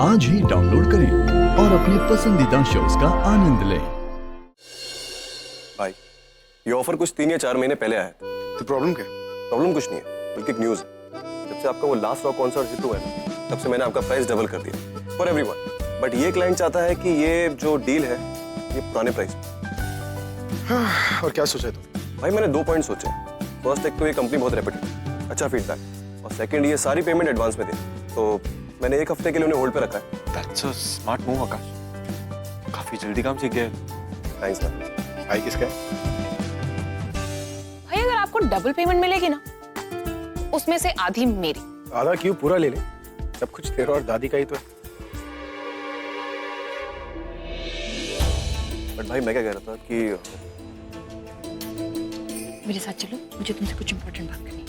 आज ही डाउनलोड करें और अपने पसंदीदा शोज का आनंद लें। भाई ये ऑफर कुछ 3 या 4 महीने पहले आया था। तो प्रॉब्लम क्या? प्रॉब्लम कुछ नहीं है, बल्कि एक न्यूज़ है। जब से आपका वो लास्ट रॉक कॉन्सर्ट हिट हुआ है ना, तब से मैंने आपका प्राइस डबल कर दिया फॉर एवरीवन। बट ये क्लाइंट चाहता है कि ये जो डील है ये पुराने प्राइस। और क्या सोचा है तुमने? भाई मैंने 2 पॉइंट सोचे। फर्स्ट, एक तो ये कंपनी बहुत रेप्यूटेड, अच्छा फीडबैक, और सेकंड ये सारी पेमेंट एडवांस में दे, तो मैंने 1 हफ्ते के लिए उन्हें होल्ड पे रखा है। That's a smart move, आकाश। काफी जल्दी काम सीख गया। Thanks ma'am. भाई किसका है? भाई अगर आपको डबल पेमेंट मिलेगी ना, उसमें से आधी मेरी। आधा क्यों, पूरा ले ले। सब कुछ तेरा और दादी का ही तो है। बट भाई मैं क्या कह रहा था कि मेरे साथ चलो, मुझे तुमसे कुछ इंपॉर्टेंट बात करनी है।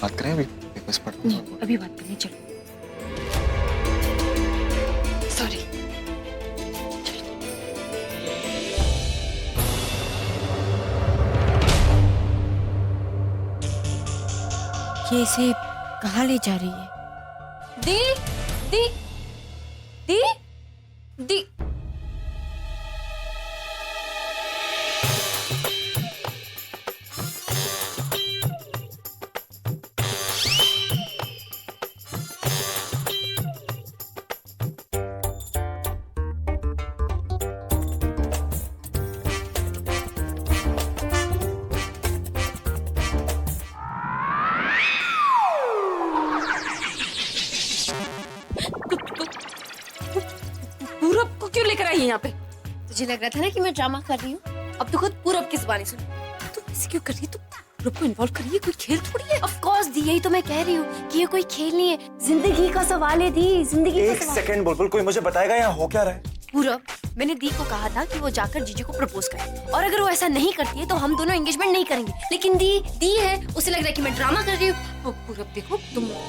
बात करें अभी? बस पढ़ नहीं, अभी बात करनी है, चलो। सॉरी। ये इसे कहाँ ले जा रही है? दी दी दी दी पूरब को क्यों लेकर आई है यहाँ पे? तुझे लग रहा था ना कि मैं ड्रामा कर रही हूँ। अब तो खुद पूरब की जुबानी सुन। तुम ऐसे क्यों कर रही है? तुम पूरब को इन्वॉल्व कर रही है, कोई खेल थोड़ी है। ऑफ कोर्स दी, यही तो मैं कह रही हूँ कि ये कोई खेल नहीं है, जिंदगी का सवाल है दी, जिंदगी का एक सवाल। सेकंड बुलबुल, कोई मुझे बताएगा यहाँ हो क्या रहा है? पूरब, मैंने दी को कहा था कि वो जाकर जीजू को प्रपोज करे, और अगर वो ऐसा नहीं करती है तो हम दोनों एंगेजमेंट नहीं करेंगे। लेकिन दी है, उसे लग रहा है कि मैं ड्रामा कर रही हूँ। पूरब देखो,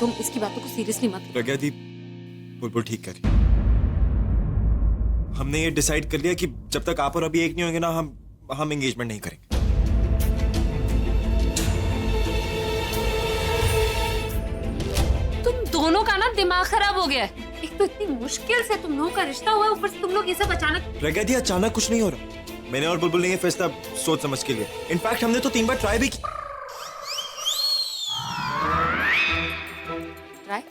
तुम इसकी बातों को सीरियसली मत लो। प्रज्ञा दी, बुलबुल ठीक कर रही है। हमने ये डिसाइड कर लिया कि जब तक आप और अभी एक नहीं होंगे ना, हम एंगेजमेंट नहीं करेंगे। तुम दोनों का ना दिमाग खराब हो गया है। एक तो इतनी मुश्किल से तुम लोगों का रिश्ता हुआ है, ऊपर से तुम लोग ये सब अचानक। प्रज्ञा दी, अचानक कुछ नहीं हो रहा। मैंने और बुलबुल ने ये फैसला सोच समझ के लिया। इनफैक्ट हमने तो 3 बार ट्राई भी की। ट्राई?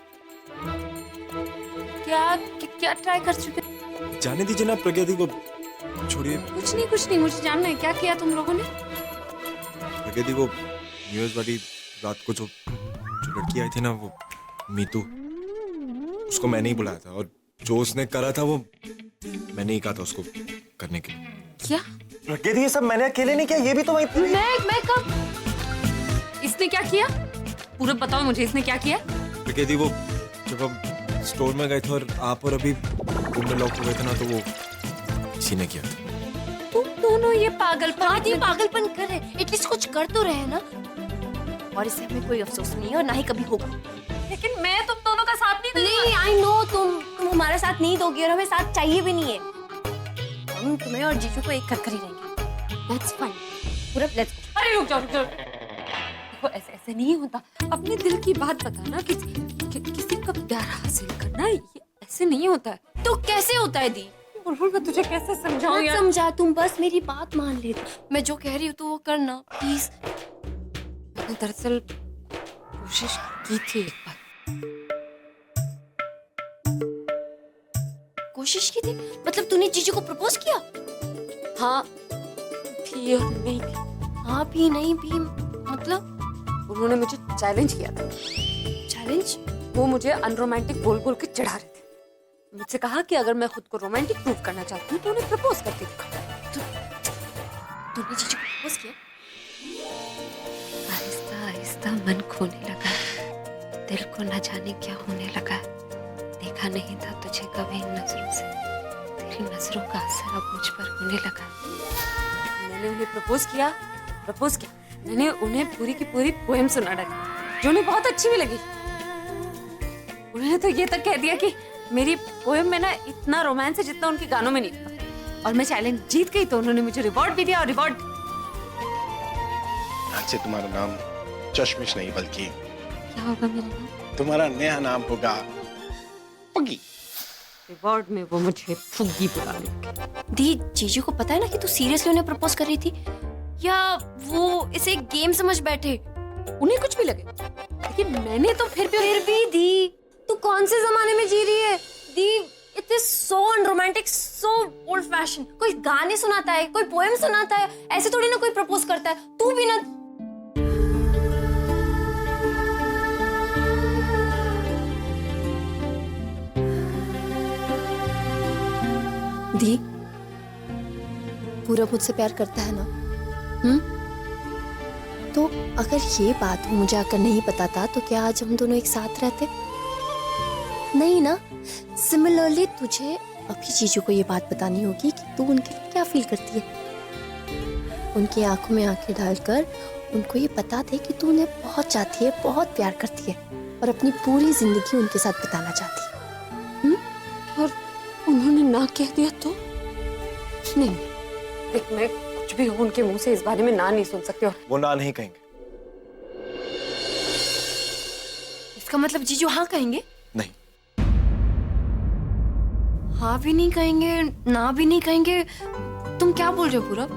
क्या ट्राई कर चुके? जाने दीजिए ना प्रज्ञा दी, वो छोड़िए। कुछ नहीं, मुझे जानना है क्या किया तुम लोगों ने। प्रज्ञा दी, वो न्यू ईयर वाली रात को जो लड़की आई थी ना, वो मीतू, उसको मैंने ही बुलाया था, और जो उसने करा था वो मैंने ही कहा था उसको करने के लिए। क्या? प्रज्ञा दी, ये सब मैंने अकेले नहीं किया, ये भी तो मैं कब? इसने क्या किया? पूरा बताओ मुझे, इसने क्या किया? प्रज्ञा दी, वो जब हम स्टोर में गए थे और आप और अभी रूम में लॉक हो गए थे ना, तो वो इसी ने किया था। तुम दोनों ये पागलपन कर रहे, एटलीस्ट कुछ कर तो रहे ना। और इससे हमें कोई अफसोस नहीं है और ना ही कभी होगा। लेकिन मैं तुम दोनों का साथ नहीं दूंगी। नहीं, आई नो तुम हमारा साथ नहीं दोगे और हमें साथ चाहिए भी नहीं है। हम तुम्हें और जीजू को एक कर ही रहेंगे। That's fine. पूरा let's go. अरे रुक जाओ। देखो ऐसे नहीं होता। अपने दिल की बात बताना, किसी का प्यार हासिल करना ये ऐसे नहीं होता है। तो कैसे होता है दी? बुलबुल मैं तुझे कैसे समझाऊं यार? समझा, तुम बस मेरी बात मान ले। मैं जो कह रही हूँ तो वो करना प्लीज। मैंने दरअसल कोशिश की थी एक बार। कोशिश की थी? मतलब तूने जीजू को प्रपोज किया? हाँ भी और नहीं भी। हाँ भी नहीं भी मतलब? उन्होंने मुझे चैलेंज किया था। चैलेंज? वो मुझे अनरोमांटिक बोल के चढ़ा रहे थे। मुझसे कहा कि अगर मैं खुद को रोमांटिक प्रूव करना चाहती हूँ तो उन्हें प्रपोज करके दिखाऊं। तूने जीजू को प्रपोज किया? आहिस्ता आहिस्ता मन खोने लगा, दिल को न जाने क्या होने लगा। देखा नहीं था तुझे कभी इन नजरों से, तेरी नजरों का असर अब मुझ पर होने लगा। मैंने उन्हें प्रपोज किया। मैंने उन्हें पूरी की पूरी पोएम सुना डाली, जो उन्हें बहुत अच्छी भी लगी। उन्होंने तो ये तक कह दिया कि मेरी पोएम में ना इतना रोमांस है जितना उनके गानों में नहीं था। और मैं चैलेंज जीत गई तो उन्होंने मुझे रिवॉर्ड भी दिया। और रिवॉर्ड आज से तुम्हारा नाम चश्मिश नहीं बल्कि क्या होगा मेरा नाम? तुम्हारा नया नाम होगा पगी। रिवॉर्ड में वो मुझे फुग्गी बुलाने लगे। दी, जीजू को पता है ना कि तू सीरियसली उन्हें प्रपोज कर रही थी, या वो इसे एक गेम समझ बैठे? उन्हें कुछ भी लगे, लेकिन मैंने तो फिर भी दी, तू कौन से जमाने में जी रही है? दी, it is so unromantic, so old fashion. कोई गाने सुनाता है, कोई पोएम सुनाता है, ऐसे थोड़ी ना कोई प्रपोज करता है। तू भी ना। दी, पूरा मुझसे प्यार करता है ना? तो अगर ये बात मुझे आकर नहीं पता था तो क्या आज हम दोनों एक साथ रहते? नहीं ना। सिमिलरली तुझे अभी जीजू को ये बात बतानी होगी कि तू उनके लिए क्या फील करती है। उनकी आंखों में आंखें डालकर उनको ये बता दे कि तू उन्हें बहुत चाहती है, बहुत प्यार करती है और अपनी पूरी जिंदगी उनके साथ बिताना चाहती है। और उन्होंने ना कह दिया तो? नहीं देख, मैं कुछ भी हूं उनके मुंह से इस बारे में ना नहीं सुन सकती। और वो ना नहीं कहेंगे। इसका मतलब जीजू हाँ कहेंगे? नहीं। हाँ भी नहीं कहेंगे, ना भी नहीं कहेंगे। तुम क्या बोल रहे हो पूरा?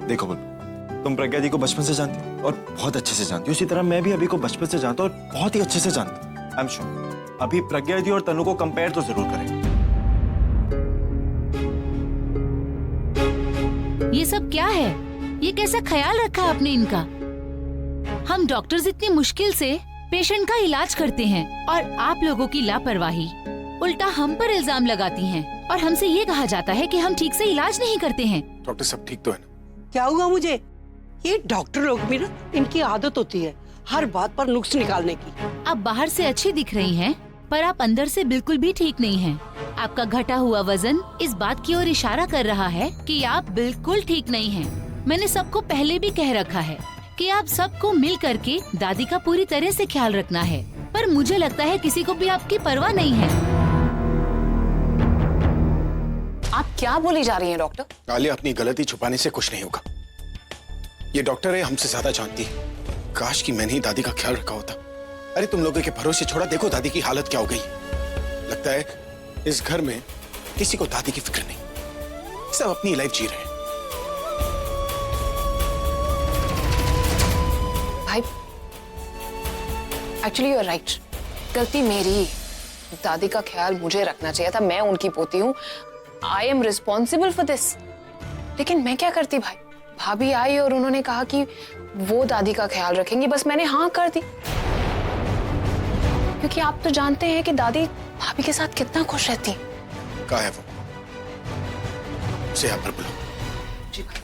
देखो बोलो, तुम प्रज्ञा दी को बचपन से जानती हो और बहुत अच्छे से जानती हो। उसी तरह मैं भी अभी को बचपन से जानता हूँ और बहुत ही अच्छे से जानता हूँ। आई एम श्योर अभी प्रज्ञा दी और तनु को कंपेयर तो जरूर करें। ये सब क्या है? ये कैसा ख्याल रखा आपने इनका? हम डॉक्टर्स इतनी मुश्किल से पेशेंट का इलाज करते हैं और आप लोगों की लापरवाही उल्टा हम पर इल्जाम लगाती हैं और हमसे ये कहा जाता है कि हम ठीक से इलाज नहीं करते हैं। डॉक्टर सब ठीक तो है ना? क्या हुआ मुझे? ये डॉक्टर लोग भी ना, इनकी आदत होती है हर बात पर नुक्स निकालने की। आप बाहर से अच्छी दिख रही हैं, पर आप अंदर से बिल्कुल भी ठीक नहीं हैं। आपका घटा हुआ वजन इस बात की ओर इशारा कर रहा है कि आप बिल्कुल ठीक नहीं हैं। मैंने सबको पहले भी कह रखा है कि आप सबको मिल करके दादी का पूरी तरह से ख्याल रखना है, पर मुझे लगता है किसी को भी आपकी परवाह नहीं है। आप क्या बोली जा रही हैं डॉक्टर? आलिया, अपनी गलती छुपाने से कुछ नहीं होगा। ये डॉक्टर है, हमसे ज्यादा जानती है। काश कि मैंने ही दादी का ख्याल रखा होता। अरे तुम लोगों के भरोसे छोड़ा, देखो दादी की हालत क्या हो गई। लगता है इस घर में किसी को दादी की फिक्र नहीं, सब अपनी लाइफ जी रहे हैं। भाई, एक्चुअली यू आर राइट, गलती मेरी। दादी का ख्याल मुझे रखना चाहिए था, मैं उनकी पोती हूँ। I am responsible for this. लेकिन मैं क्या करती भाई? भाभी आई और उन्होंने कहा कि वो दादी का ख्याल रखेंगी, बस मैंने हाँ कर दी। क्योंकि आप तो जानते हैं कि दादी भाभी के साथ कितना खुश रहती है। कहाँ है वो? उसे यहाँ पर बुलाओ। जी भाई।